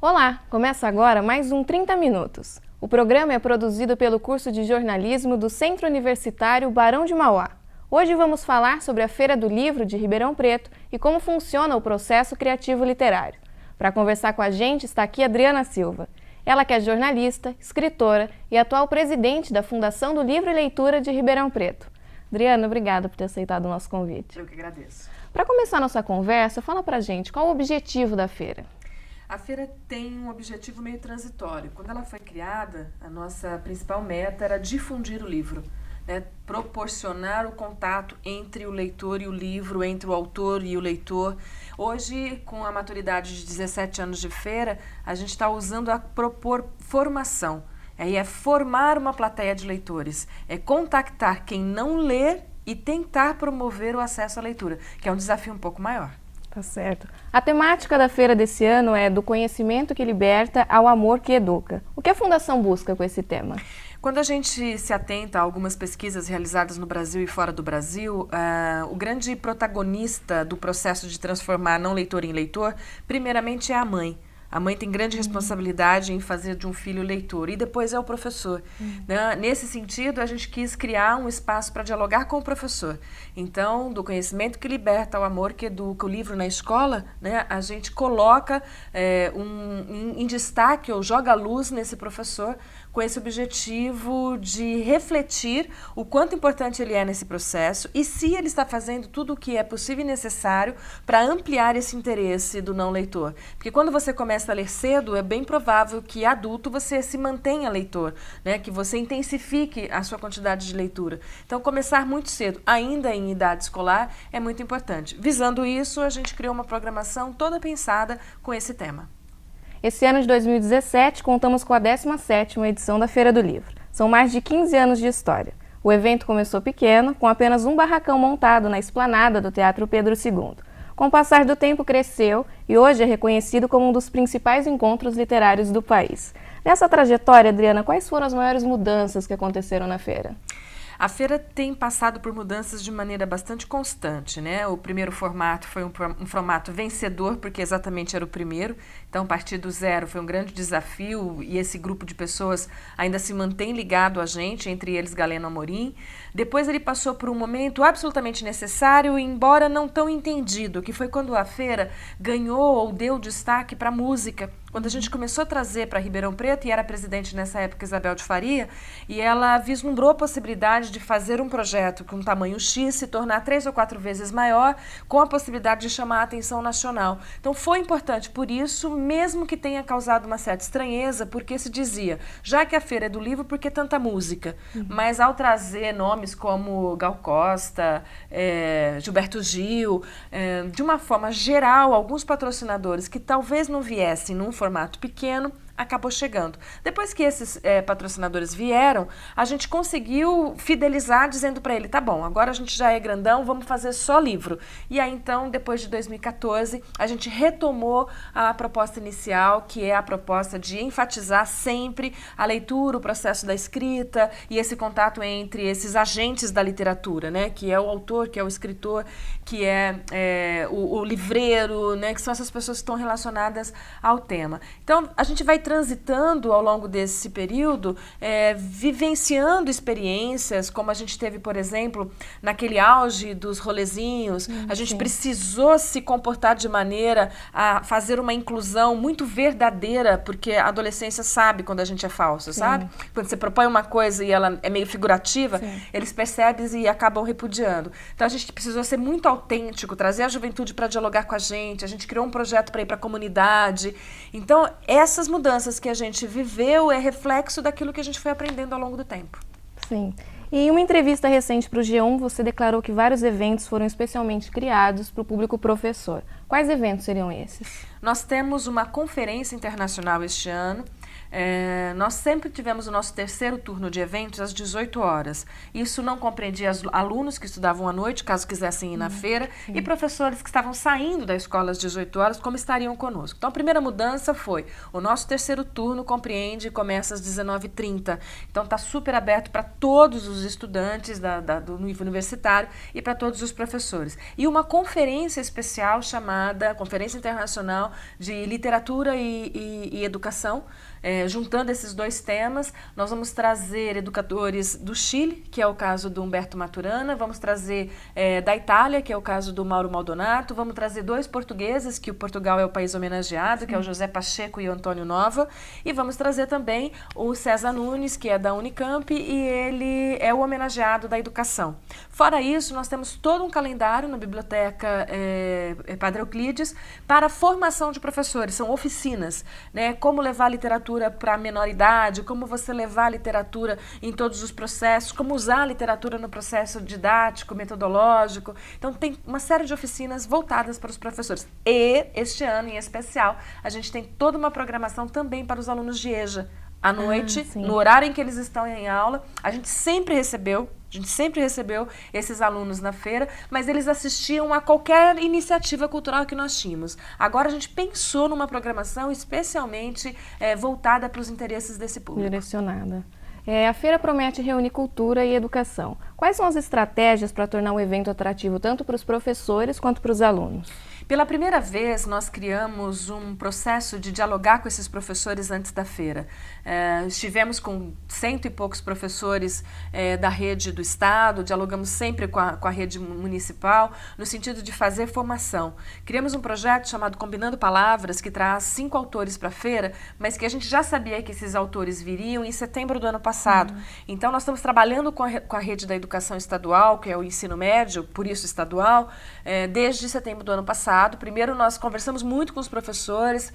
Olá, começa agora mais um 30 Minutos. O programa é produzido pelo curso de jornalismo do Centro Universitário Barão de Mauá. Hoje vamos falar sobre a Feira do Livro de Ribeirão Preto e como funciona o processo criativo literário. Para conversar com a gente está aqui Adriana Silva. Ela que é jornalista, escritora e atual presidente da Fundação do Livro e Leitura de Ribeirão Preto. Adriana, obrigada por ter aceitado o nosso convite. Eu que agradeço. Para começar nossa conversa, fala pra gente qual o objetivo da feira. A feira tem um objetivo meio transitório. Quando ela foi criada, a nossa principal meta era difundir o livro, né? Proporcionar o contato entre o leitor e o livro, entre o autor e o leitor. Hoje, com a maturidade de 17 anos de feira, a gente está usando a propor formação. É formar uma plateia de leitores, é contactar quem não lê e tentar promover o acesso à leitura, que é um desafio um pouco maior. Tá certo. A temática da feira desse ano é do conhecimento que liberta ao amor que educa. O que a Fundação busca com esse tema? Quando a gente se atenta a algumas pesquisas realizadas no Brasil e fora do Brasil, o grande protagonista do processo de transformar não leitor em leitor, primeiramente é a mãe. A mãe tem grande responsabilidade em fazer de um filho leitor e depois é o professor. Né? Nesse sentido, a gente quis criar um espaço para dialogar com o professor. Então, do conhecimento que liberta ao amor que educa, o livro na escola, né? A gente coloca em destaque ou joga luz nesse professor com esse objetivo de refletir o quanto importante ele é nesse processo e se ele está fazendo tudo o que é possível e necessário para ampliar esse interesse do não leitor. Porque quando você começa a ler cedo, é bem provável que adulto você se mantenha leitor, né? Que você intensifique a sua quantidade de leitura. Então, começar muito cedo, ainda em idade escolar, é muito importante. Visando isso, a gente criou uma programação toda pensada com esse tema. Esse ano de 2017, contamos com a 17ª edição da Feira do Livro. São mais de 15 anos de história. O evento começou pequeno, com apenas um barracão montado na esplanada do Teatro Pedro II. Com o passar do tempo, cresceu e hoje é reconhecido como um dos principais encontros literários do país. Nessa trajetória, Adriana, quais foram as maiores mudanças que aconteceram na feira? A feira tem passado por mudanças de maneira bastante constante, né? O primeiro formato foi um formato vencedor, porque exatamente era o primeiro. Então, partir do zero foi um grande desafio e esse grupo de pessoas ainda se mantém ligado a gente, entre eles Galeno Amorim. Depois ele passou por um momento absolutamente necessário, embora não tão entendido, que foi quando a feira ganhou ou deu destaque para a música. Quando a gente começou a trazer para Ribeirão Preto, e era presidente nessa época Isabel de Faria, e ela vislumbrou a possibilidade de fazer um projeto com tamanho X se tornar 3 ou 4 vezes maior, com a possibilidade de chamar a atenção nacional. Então foi importante, por isso, mesmo que tenha causado uma certa estranheza, porque se dizia, já que a feira é do livro, por que tanta música? Mas ao trazer nomes como Gal Costa, Gilberto Gil, de uma forma geral, alguns patrocinadores que talvez não viessem num formato pequeno, acabou chegando. Depois que esses patrocinadores vieram, a gente conseguiu fidelizar dizendo para ele, tá bom, agora a gente já é grandão, vamos fazer só livro. E aí então, depois de 2014, a gente retomou a proposta inicial, que é a proposta de enfatizar sempre a leitura, o processo da escrita e esse contato entre esses agentes da literatura, né? Que é o autor, que é o escritor, que é o livreiro, né? Que são essas pessoas que estão relacionadas ao tema. Então, a gente vai transitando ao longo desse período, vivenciando experiências, como a gente teve, por exemplo, naquele auge dos rolezinhos, a gente precisou se comportar de maneira a fazer uma inclusão muito verdadeira, porque a adolescência sabe quando a gente é falso, sabe? Quando você propõe uma coisa e ela é meio figurativa, eles percebem e acabam repudiando. Então a gente precisou ser muito autêntico, trazer a juventude para dialogar com a gente criou um projeto para ir para a comunidade. Então, essas mudanças que a gente viveu é reflexo daquilo que a gente foi aprendendo ao longo do tempo. Sim. E em uma entrevista recente para o G1, você declarou que vários eventos foram especialmente criados para o público professor. Quais eventos seriam esses? Nós temos uma conferência internacional este ano, Nós sempre tivemos o nosso terceiro turno de eventos às 18 horas. Isso não compreendia alunos que estudavam à noite, caso quisessem ir na feira, e professores que estavam saindo da escola às 18 horas, como estariam conosco. Então, a primeira mudança foi, o nosso terceiro turno compreende e começa às 19h30. Então, está super aberto para todos os estudantes do nível universitário e para todos os professores. E uma conferência especial chamada Conferência Internacional de Literatura e Educação, juntando esses dois temas. Nós vamos trazer educadores do Chile, que é o caso do Humberto Maturana, vamos trazer da Itália, que é o caso do Mauro Maldonato, vamos trazer 2 portugueses, que o Portugal é o país homenageado, que é o José Pacheco e o Antônio Nova, e vamos trazer também o César Nunes, que é da Unicamp, e ele é o homenageado da educação. Fora isso, nós temos todo um calendário na Biblioteca Padre Euclides para a formação de professores, são oficinas, né? Como levar a literatura para a menor idade, como você levar a literatura em todos os processos, como usar a literatura no processo didático, metodológico. Então, tem uma série de oficinas voltadas para os professores. E, este ano, em especial, a gente tem toda uma programação também para os alunos de EJA. À noite, no horário em que eles estão em aula, a gente sempre recebeu esses alunos na feira, mas eles assistiam a qualquer iniciativa cultural que nós tínhamos. Agora a gente pensou numa programação especialmente voltada para os interesses desse público. Direcionada. A feira promete reunir cultura e educação. Quais são as estratégias para tornar o evento atrativo tanto para os professores quanto para os alunos? Pela primeira vez, nós criamos um processo de dialogar com esses professores antes da feira. Estivemos com 100 e poucos professores da rede do Estado, dialogamos sempre com a rede municipal, no sentido de fazer formação. Criamos um projeto chamado Combinando Palavras, que traz 5 autores para a feira, mas que a gente já sabia que esses autores viriam em setembro do ano passado. Então, nós estamos trabalhando com a rede da educação estadual, que é o ensino médio, por isso estadual, desde setembro do ano passado. Primeiro, nós conversamos muito com os professores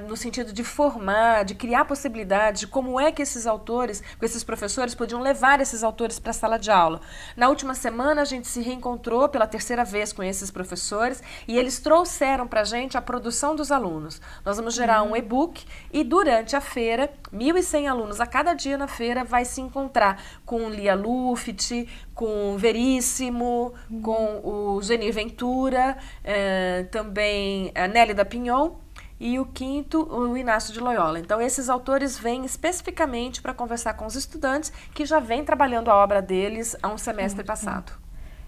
no sentido de formar, de criar possibilidades de como é que esses autores, com esses professores, podiam levar esses autores para a sala de aula. Na última semana, a gente se reencontrou pela terceira vez com esses professores e eles trouxeram para a gente a produção dos alunos. Nós vamos gerar um e-book e durante a feira, 1.100 alunos a cada dia na feira vai se encontrar com Lia Luft, com Veríssimo, com o Genir Ventura, também a Nélida Pinhon e o quinto, o Inácio de Loyola. Então, esses autores vêm especificamente para conversar com os estudantes que já vêm trabalhando a obra deles há um semestre passado.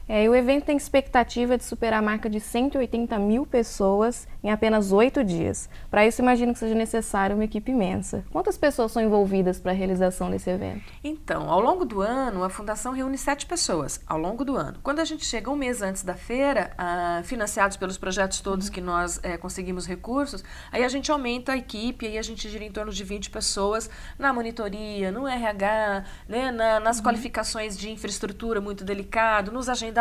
E o evento tem expectativa de superar a marca de 180 mil pessoas em apenas 8 dias. Para isso, imagino que seja necessária uma equipe imensa. Quantas pessoas são envolvidas para a realização desse evento? Então, ao longo do ano, a Fundação reúne 7 pessoas, ao longo do ano. Quando a gente chega um mês antes da feira, financiados pelos projetos todos que nós conseguimos recursos, aí a gente aumenta a equipe, aí a gente gira em torno de 20 pessoas na monitoria, no RH, né, nas qualificações de infraestrutura muito delicado, nos agendamentos,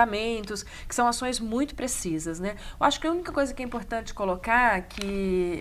que são ações muito precisas, né? Eu acho que a única coisa que é importante colocar é que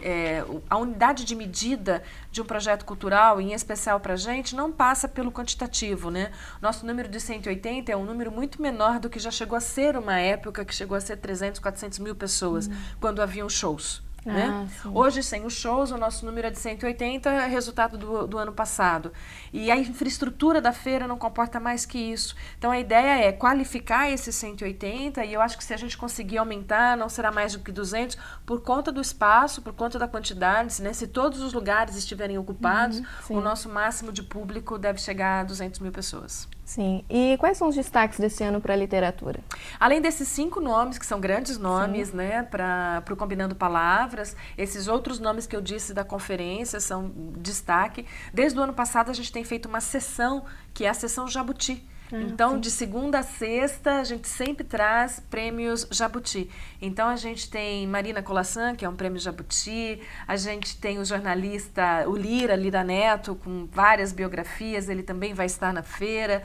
a unidade de medida de um projeto cultural, em especial para a gente, não passa pelo quantitativo, né? Nosso número de 180 é um número muito menor do que já chegou a ser uma época que chegou a ser 300, 400 mil pessoas, quando haviam shows. Né? Hoje, sem os shows, o nosso número é de 180, resultado do ano passado. E a infraestrutura da feira não comporta mais que isso. Então, a ideia é qualificar esses 180 e eu acho que se a gente conseguir aumentar, não será mais do que 200, por conta do espaço, por conta da quantidade, né? Se todos os lugares estiverem ocupados, o nosso máximo de público deve chegar a 200 mil pessoas. Sim. E quais são os destaques desse ano para a literatura? Além desses 5 nomes, que são grandes nomes, né, para o Combinando Palavras, esses outros nomes que eu disse da conferência são destaque. Desde o ano passado, a gente tem feito uma sessão, que é a sessão Jabuti. Então, de segunda a sexta, a gente sempre traz prêmios Jabuti. Então, a gente tem Marina Colaçan, que é um prêmio Jabuti, a gente tem o jornalista, o Lira Neto, com várias biografias, ele também vai estar na feira.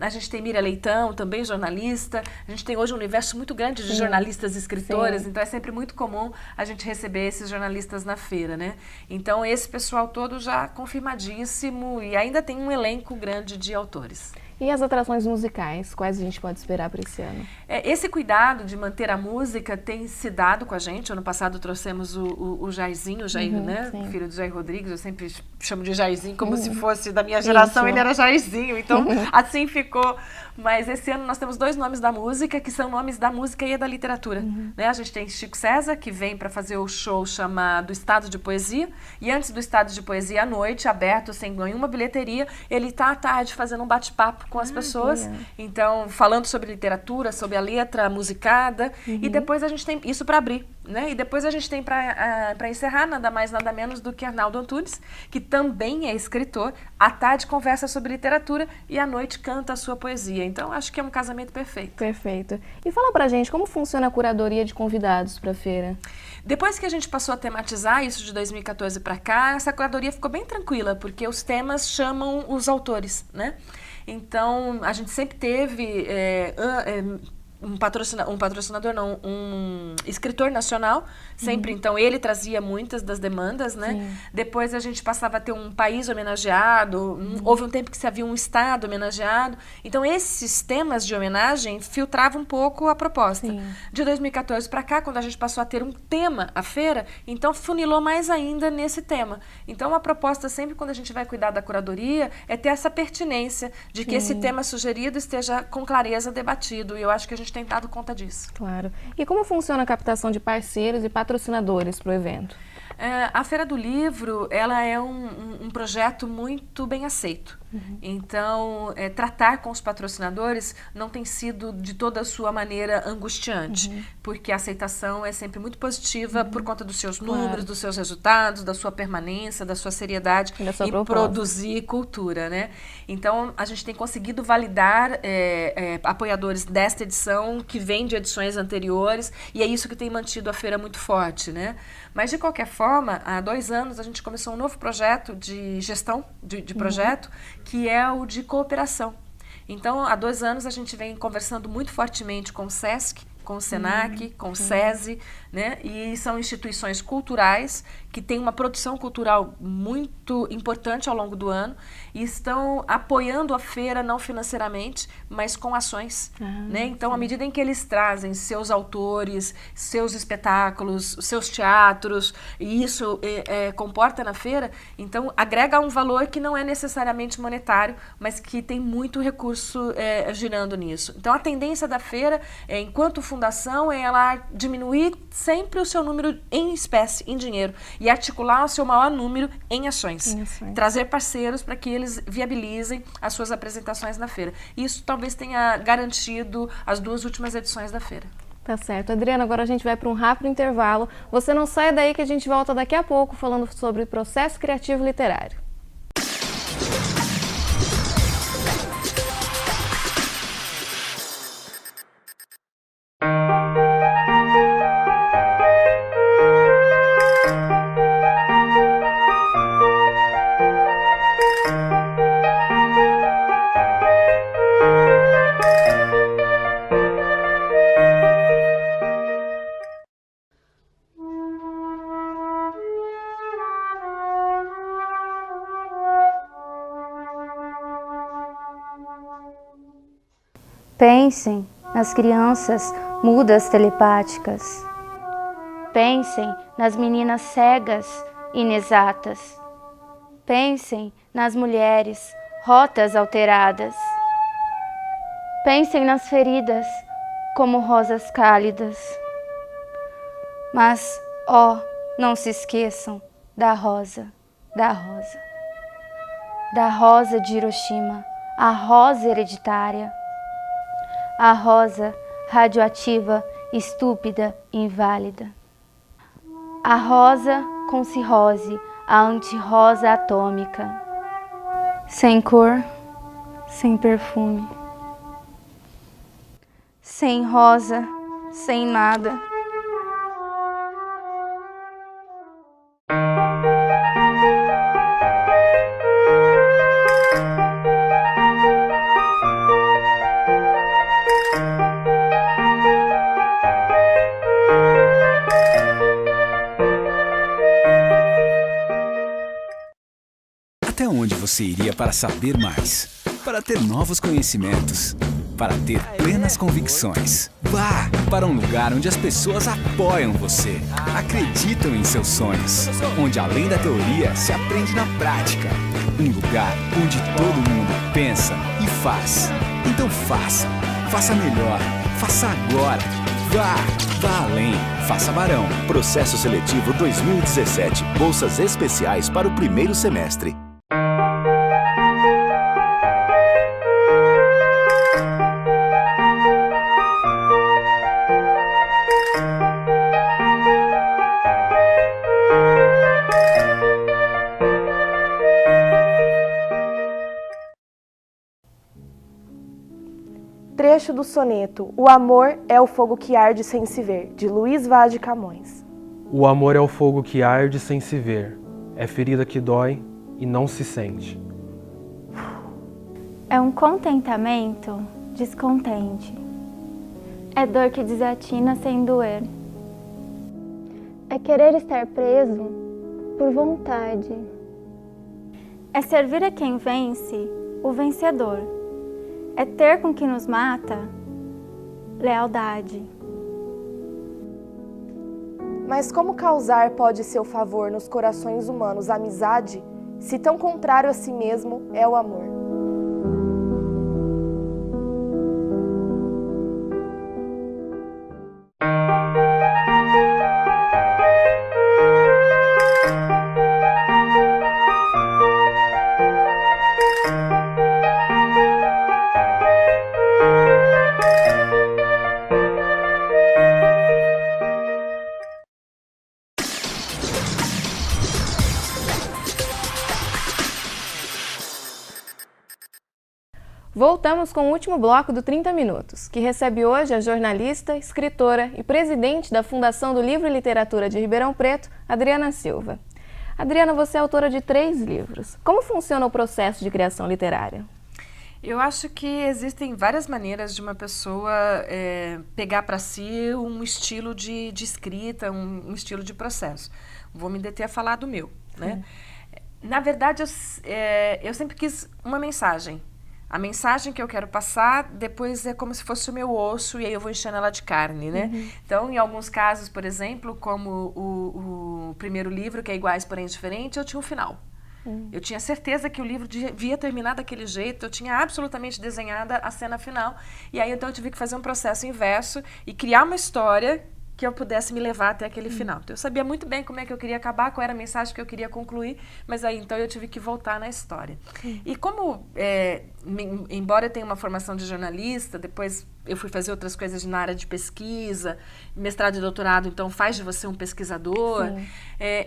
A gente tem Miriam Leitão, também jornalista. A gente tem hoje um universo muito grande de jornalistas e escritores, então é sempre muito comum a gente receber esses jornalistas na feira, né? Então, esse pessoal todo já confirmadíssimo e ainda tem um elenco grande de autores. E as atrações musicais, quais a gente pode esperar para esse ano? Esse cuidado de manter a música tem se dado com a gente. Ano passado trouxemos o Jairzinho, o Jair, né? Sim. Filho do Jair Rodrigues. Eu sempre chamo de Jairzinho como se fosse da minha geração, ele era Jairzinho. Então, assim ficou. Mas esse ano nós temos 2 nomes da música, que são nomes da música e da literatura. Né? A gente tem Chico César, que vem para fazer o show chamado Estado de Poesia. E antes do Estado de Poesia à noite, aberto, sem nenhuma bilheteria, ele está à tarde fazendo um bate-papo com as pessoas. Então, falando sobre literatura, sobre a letra musicada. E depois a gente tem isso para abrir. Né? E depois a gente tem para encerrar nada mais, nada menos do que Arnaldo Antunes, que também é escritor. À tarde conversa sobre literatura e à noite canta a sua poesia. Então, acho que é um casamento perfeito. Perfeito. E fala pra gente como funciona a curadoria de convidados para a feira. Depois que a gente passou a tematizar isso de 2014 para cá, essa curadoria ficou bem tranquila, porque os temas chamam os autores, né? Então, a gente sempre teve um escritor nacional, sempre. Então, ele trazia muitas das demandas, né? Sim. Depois a gente passava a ter um país homenageado, houve um tempo que se havia um estado homenageado. Então, esses temas de homenagem filtravam um pouco a proposta. Sim. De 2014 para cá, quando a gente passou a ter um tema à feira, então funilou mais ainda nesse tema. Então, a proposta sempre, quando a gente vai cuidar da curadoria, é ter essa pertinência de que esse tema sugerido esteja com clareza debatido. E eu acho que a gente tem dado conta disso. Claro. E como funciona a captação de parceiros e patrocinadores para o evento? A Feira do Livro, ela é um projeto muito bem aceito. Então, tratar com os patrocinadores não tem sido de toda a sua maneira angustiante, porque a aceitação é sempre muito positiva por conta dos seus números, dos seus resultados, da sua permanência, da sua seriedade em produzir cultura, né? Então, a gente tem conseguido validar apoiadores desta edição que vêm de edições anteriores, e é isso que tem mantido a feira muito forte, né? Mas, de qualquer forma, há 2 anos a gente começou um novo projeto de gestão de projeto, que é o de cooperação. Então, há 2 anos a gente vem conversando muito fortemente com o SESC, com o SENAC, com o SESI, né? E são instituições culturais que têm uma produção cultural muito importante ao longo do ano e estão apoiando a feira não financeiramente, mas com ações. Né? Então, à medida em que eles trazem seus autores, seus espetáculos, seus teatros, e isso comporta na feira, então agrega um valor que não é necessariamente monetário, mas que tem muito recurso girando nisso. Então, a tendência da feira, enquanto fundação, é ela diminuir sempre o seu número em espécie, em dinheiro, e articular o seu maior número em ações. Trazer parceiros para que eles viabilizem as suas apresentações na feira. Isso talvez tenha garantido as 2 últimas edições da feira. Tá certo. Adriana, agora a gente vai para um rápido intervalo. Você não saia daí que a gente volta daqui a pouco falando sobre processo criativo literário. Pensem nas crianças mudas telepáticas. Pensem nas meninas cegas inexatas. Pensem nas mulheres rotas alteradas. Pensem nas feridas como rosas cálidas. Mas, não se esqueçam da rosa, da rosa. Da rosa de Hiroshima, a rosa hereditária. A rosa radioativa, estúpida, inválida. A rosa com cirrose, a antirrosa atômica. Sem cor, sem perfume. Sem rosa, sem nada. Até onde você iria para saber mais? para ter novos conhecimentos, para ter plenas convicções. Vá para um lugar onde as pessoas apoiam você, acreditam em seus sonhos, onde além da teoria se aprende na prática. Um lugar onde todo mundo pensa e faz. Então faça melhor, faça agora. Vá além, faça Barão. Processo Seletivo 2017. Bolsas especiais para o primeiro semestre. Trecho do soneto O amor é o fogo que arde sem se ver, de Luís Vaz de Camões. O amor é o fogo que arde sem se ver, é ferida que dói e não se sente. É um contentamento descontente. É dor que desatina sem doer. É querer estar preso por vontade. É servir a quem vence o vencedor. É ter com que nos mata lealdade. Mas como causar pode seu favor nos corações humanos amizade, se tão contrário a si mesmo é o amor? Voltamos com o último bloco do 30 Minutos, que recebe hoje a jornalista, escritora e presidente da Fundação do Livro e Literatura de Ribeirão Preto, Adriana Silva. Adriana, você é autora de 3 livros. Como funciona o processo de criação literária? Eu acho que existem várias maneiras de uma pessoa pegar para si um estilo de escrita, um estilo de processo. Vou me deter a falar do meu, né? Na verdade, eu sempre quis uma mensagem. A mensagem que eu quero passar, depois é como se fosse o meu osso e aí eu vou enchendo ela de carne, né? Então, em alguns casos, por exemplo, como o primeiro livro, que é Iguais, Porém Diferentes, eu tinha um final. Eu tinha certeza que o livro devia terminar daquele jeito, eu tinha absolutamente desenhada a cena final. E aí, então, eu tive que fazer um processo inverso e criar uma história que eu pudesse me levar até aquele final. Então, eu sabia muito bem como é que eu queria acabar, qual era a mensagem que eu queria concluir, mas aí, então, eu tive que voltar na história. E como, embora eu tenha uma formação de jornalista, depois eu fui fazer outras coisas na área de pesquisa, mestrado e doutorado, então faz de você um pesquisador.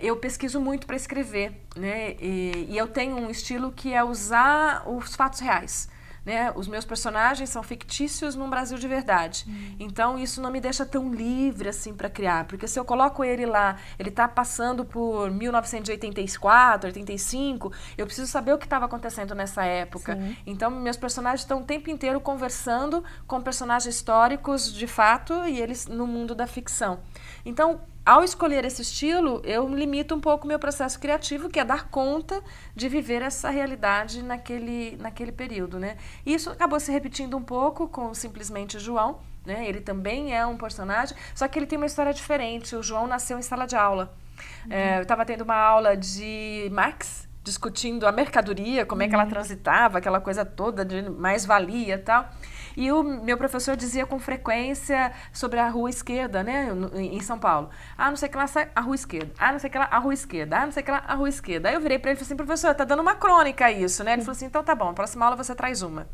Eu pesquiso muito para escrever, né? E eu tenho um estilo que é usar os fatos reais. Né? Os meus personagens são fictícios num Brasil de verdade. Então, isso não me deixa tão livre assim para criar. Porque se eu coloco ele lá, ele está passando por 1984, 85, eu preciso saber o que estava acontecendo nessa época. Então, meus personagens estão o tempo inteiro conversando com personagens históricos de fato e eles no mundo da ficção. Então, ao escolher esse estilo, eu limito um pouco o meu processo criativo, que é dar conta de viver essa realidade naquele período, né? E isso acabou se repetindo um pouco com Simplesmente João, né? Ele também é um personagem, só que ele tem uma história diferente. O João nasceu em sala de aula. Eu estava tendo uma aula de Marx, discutindo a mercadoria, como é que ela transitava, aquela coisa toda de mais-valia e tal. E o meu professor dizia com frequência sobre a rua esquerda, né, em São Paulo. Não sei o que lá, a rua esquerda. Não sei o que lá, a rua esquerda. Não sei o que lá, a rua esquerda. Aí eu virei para ele e falei assim, professor, tá dando uma crônica isso, né? Ele falou assim, então tá bom, na próxima aula você traz uma.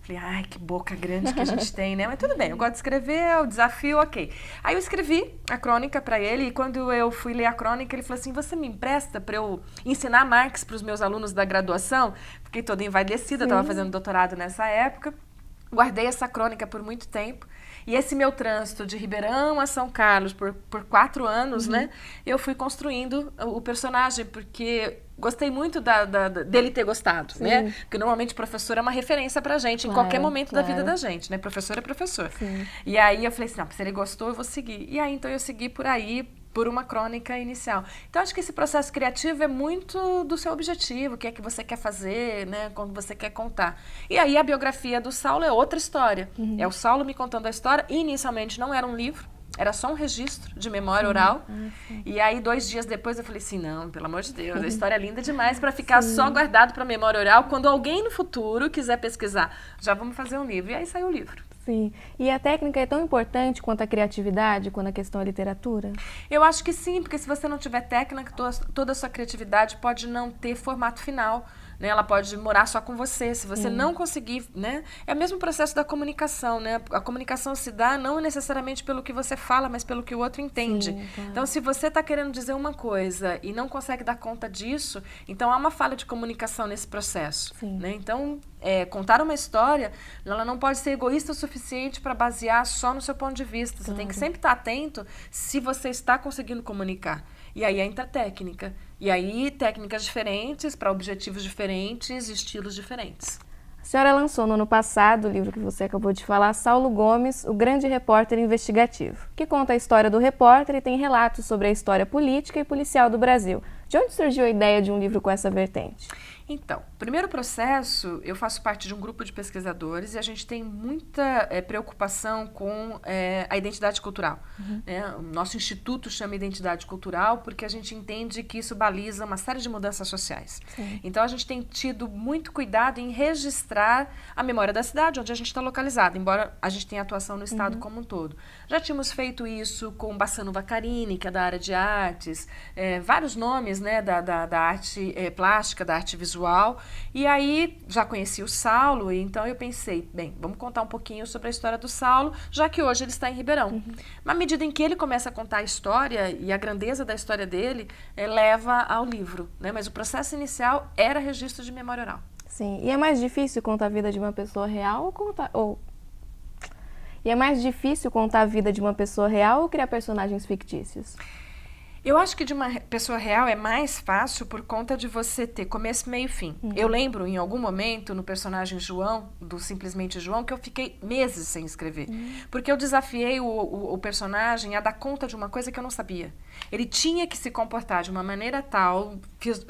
Falei, ai, que boca grande que a gente tem, né? Mas tudo bem, eu gosto de escrever, é o desafio, ok. Aí eu escrevi a crônica para ele e quando eu fui ler a crônica, ele falou assim, você me empresta para eu ensinar Marx para os meus alunos da graduação? Fiquei toda envaidecida, estava fazendo doutorado nessa época. Guardei essa crônica por muito tempo. E esse meu trânsito de Ribeirão a São Carlos por 4 anos, né? Eu fui construindo o personagem, porque gostei muito dele ter gostado, né? Porque normalmente professor é uma referência pra gente, em qualquer momento da vida da gente, né? Professor é professor. E aí eu falei assim, não, se ele gostou, eu vou seguir. E aí, então, eu segui por aí. por uma crônica inicial. Então, acho que esse processo criativo é muito do seu objetivo, o que é que você quer fazer, né, como você quer contar. E aí a biografia do Saulo é outra história. É o Saulo me contando a história, e inicialmente não era um livro, era só um registro de memória oral. E aí, 2 dias depois, eu falei assim, não, pelo amor de Deus, a história é linda demais para ficar só guardado para memória oral. Quando alguém no futuro quiser pesquisar, já vamos fazer um livro. E aí saiu o livro. Sim. E a técnica é tão importante quanto a criatividade, quando a questão é literatura? Eu acho que sim, porque se você não tiver técnica, toda a sua criatividade pode não ter formato final, né? Ela pode morar só com você. Se você não conseguir, né? É o mesmo processo da comunicação, né? A comunicação se dá não necessariamente pelo que você fala, mas pelo que o outro entende. Sim, claro. Então, se você está querendo dizer uma coisa e não consegue dar conta disso, então há uma falha de comunicação nesse processo, né? Então, contar uma história, ela não pode ser egoísta o suficiente para basear só no seu ponto de vista. Você tem que sempre estar atento se você está conseguindo comunicar. E aí entra a técnica. E aí técnicas diferentes, para objetivos diferentes, estilos diferentes. A senhora lançou no ano passado o livro que você acabou de falar, Saulo Gomes, o grande repórter investigativo, que conta a história do repórter e tem relatos sobre a história política e policial do Brasil. De onde surgiu a ideia de um livro com essa vertente? Então, primeiro processo, eu faço parte de um grupo de pesquisadores e a gente tem muita preocupação com a identidade cultural. Né? O nosso instituto chama Identidade Cultural porque a gente entende que isso baliza uma série de mudanças sociais. Então, a gente tem tido muito cuidado em registrar a memória da cidade onde a gente está localizado, embora a gente tenha atuação no estado como um todo. Já tínhamos feito isso com Bassano Vaccarini, que é da área de artes, vários nomes, né, da arte plástica, da arte visual. E aí, já conheci o Saulo, e então eu pensei, bem, vamos contar um pouquinho sobre a história do Saulo, já que hoje ele está em Ribeirão. Na medida em que ele começa a contar a história, e a grandeza da história dele, leva ao livro, né? Mas o processo inicial era registro de memória oral. Sim, e é mais difícil contar a vida de uma pessoa real E é mais difícil contar a vida de uma pessoa real ou criar personagens fictícios? Eu acho que de uma pessoa real é mais fácil por conta de você ter começo, meio e fim. Eu lembro, em algum momento, no personagem João, do Simplesmente João, que eu fiquei meses sem escrever. Porque eu desafiei o personagem a dar conta de uma coisa que eu não sabia. Ele tinha que se comportar de uma maneira tal,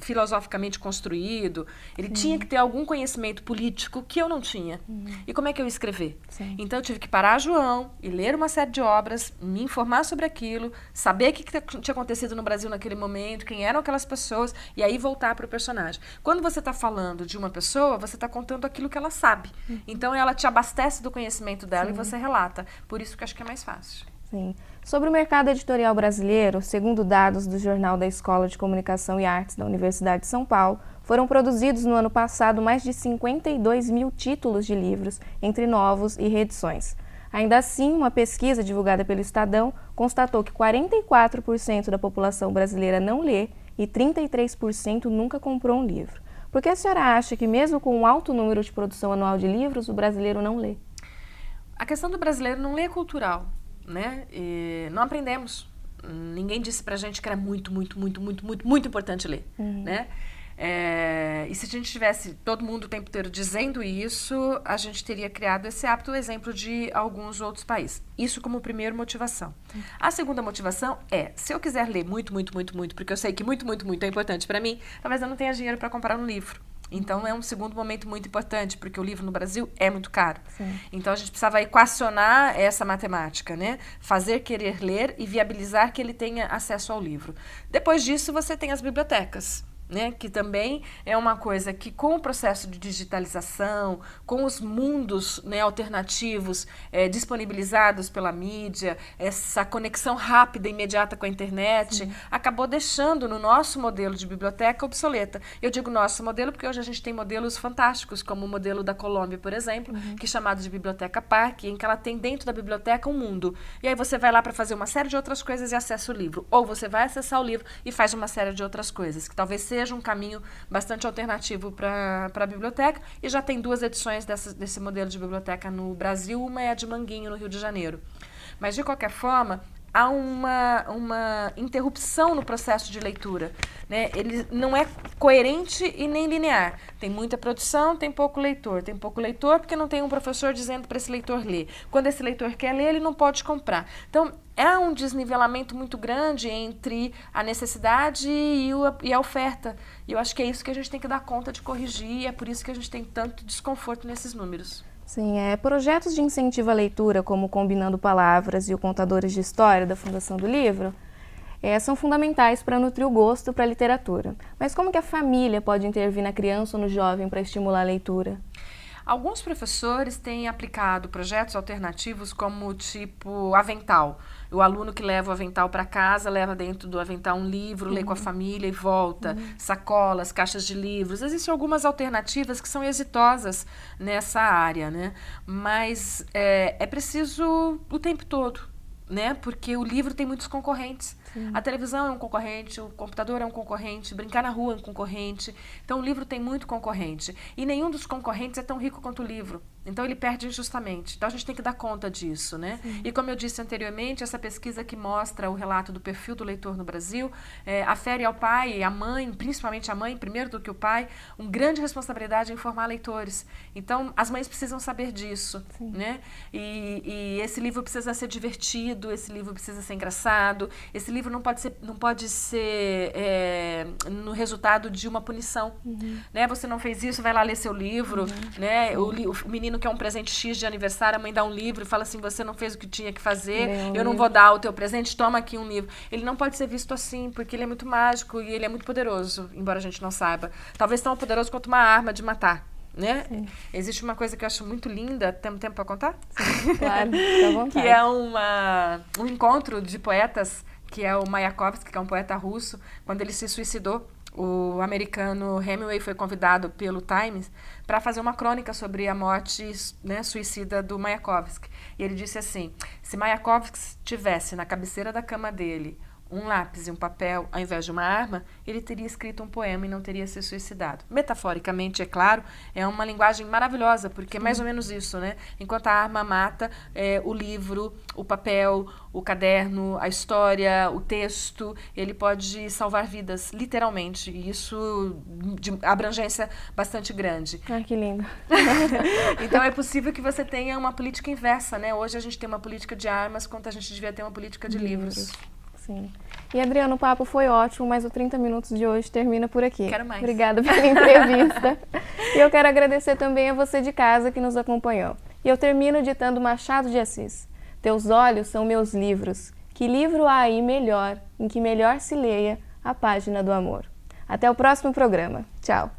filosoficamente construído, ele tinha que ter algum conhecimento político que eu não tinha. E como é que eu ia escrever? Então eu tive que parar João e ler uma série de obras, me informar sobre aquilo, saber o que tinha acontecido no Brasil naquele momento, quem eram aquelas pessoas, e aí voltar para o personagem. Quando você está falando de uma pessoa, você está contando aquilo que ela sabe. Então ela te abastece do conhecimento dela e você relata. Por isso que eu acho que é mais fácil. Sim. Sobre o mercado editorial brasileiro, segundo dados do Jornal da Escola de Comunicação e Artes da Universidade de São Paulo, foram produzidos no ano passado mais de 52 mil títulos de livros, entre novos e reedições. Ainda assim, uma pesquisa divulgada pelo Estadão constatou que 44% da população brasileira não lê e 33% nunca comprou um livro. Por que a senhora acha que, mesmo com um alto número de produção anual de livros, o brasileiro não lê? A questão do brasileiro não ler é cultural, né? E não aprendemos. Ninguém disse pra gente que era muito importante ler, né? E se a gente tivesse todo mundo o tempo inteiro dizendo isso, a gente teria criado esse hábito, o exemplo de alguns outros países. Isso como primeira motivação. A segunda motivação é, se eu quiser ler muito, porque eu sei que muito é importante para mim, talvez eu não tenha dinheiro para comprar um livro. Então, é um segundo momento muito importante, porque o livro no Brasil é muito caro. Então, a gente precisava equacionar essa matemática, né? Fazer querer ler e viabilizar que ele tenha acesso ao livro. Depois disso, você tem as bibliotecas, né, que também é uma coisa que, com o processo de digitalização, com os mundos, né, alternativos disponibilizados pela mídia, essa conexão rápida e imediata com a internet, acabou deixando no nosso modelo de biblioteca obsoleta. Eu digo nosso modelo porque hoje a gente tem modelos fantásticos, como o modelo da Colômbia, por exemplo, que é chamado de Biblioteca Parque, em que ela tem dentro da biblioteca um mundo. E aí você vai lá para fazer uma série de outras coisas e acessa o livro. Ou você vai acessar o livro e faz uma série de outras coisas, que talvez seja um caminho bastante alternativo para a biblioteca, e já tem 2 edições desse modelo de biblioteca no Brasil, uma é a de Manguinho, no Rio de Janeiro. Mas, de qualquer forma, há uma interrupção no processo de leitura, né? Ele não é coerente e nem linear. Tem muita produção, tem pouco leitor. Tem pouco leitor porque não tem um professor dizendo para esse leitor ler. Quando esse leitor quer ler, ele não pode comprar. Então, é um desnivelamento muito grande entre a necessidade e a oferta. E eu acho que é isso que a gente tem que dar conta de corrigir, e é por isso que a gente tem tanto desconforto nesses números. Sim, projetos de incentivo à leitura, como o Combinando Palavras e o Contadores de História da Fundação do Livro, são fundamentais para nutrir o gosto para a literatura. Mas como que a família pode intervir na criança ou no jovem para estimular a leitura? Alguns professores têm aplicado projetos alternativos como tipo avental. O aluno que leva o avental para casa, leva dentro do avental um livro, lê com a família e volta. Sacolas, caixas de livros. Existem algumas alternativas que são exitosas nessa área, né? Mas é preciso o tempo todo, né? Porque o livro tem muitos concorrentes. A televisão é um concorrente, o computador é um concorrente, brincar na rua é um concorrente. Então o livro tem muito concorrente. E nenhum dos concorrentes é tão rico quanto o livro. Então ele perde injustamente. Então a gente tem que dar conta disso, né? E como eu disse anteriormente, essa pesquisa que mostra o relato do perfil do leitor no Brasil afere ao pai e à mãe, principalmente à mãe, primeiro do que o pai, uma grande responsabilidade em formar leitores. Então as mães precisam saber disso, né? E esse livro precisa ser divertido, esse livro precisa ser engraçado, esse livro não pode ser no resultado de uma punição, né? Você não fez isso, vai lá ler seu livro, né? O menino quer um presente X de aniversário, a mãe dá um livro e fala assim, você não fez o que tinha que fazer, eu não vou dar o teu presente, toma aqui um livro. Ele não pode ser visto assim, porque ele é muito mágico e ele é muito poderoso, embora a gente não saiba. Talvez tão poderoso quanto uma arma de matar, né? Existe uma coisa que eu acho muito linda, temos tempo para contar? Sim, claro, fica à vontade. Que é um encontro de poetas, que é o Mayakovsky, que é um poeta russo. Quando ele se suicidou, o americano Hemingway foi convidado pelo Times para fazer uma crônica sobre a morte, né, suicida do Mayakovsky. E ele disse assim, se Mayakovsky tivesse na cabeceira da cama dele um lápis e um papel ao invés de uma arma, ele teria escrito um poema e não teria se suicidado. Metaforicamente, é claro, é uma linguagem maravilhosa, porque é mais ou menos isso, né? Enquanto a arma mata, o livro, o papel, o caderno, a história, o texto, ele pode salvar vidas, literalmente. E isso de abrangência bastante grande. Ah, que lindo. Então é possível que você tenha uma política inversa, né? Hoje a gente tem uma política de armas, quanto a gente devia ter uma política de livros. Sim. E, Adriana, o papo foi ótimo, mas o 30 Minutos de hoje termina por aqui. Quero mais. Obrigada pela entrevista. E eu quero agradecer também a você de casa que nos acompanhou. E eu termino ditando Machado de Assis. Teus olhos são meus livros. Que livro há aí melhor, em que melhor se leia a página do amor. Até o próximo programa. Tchau.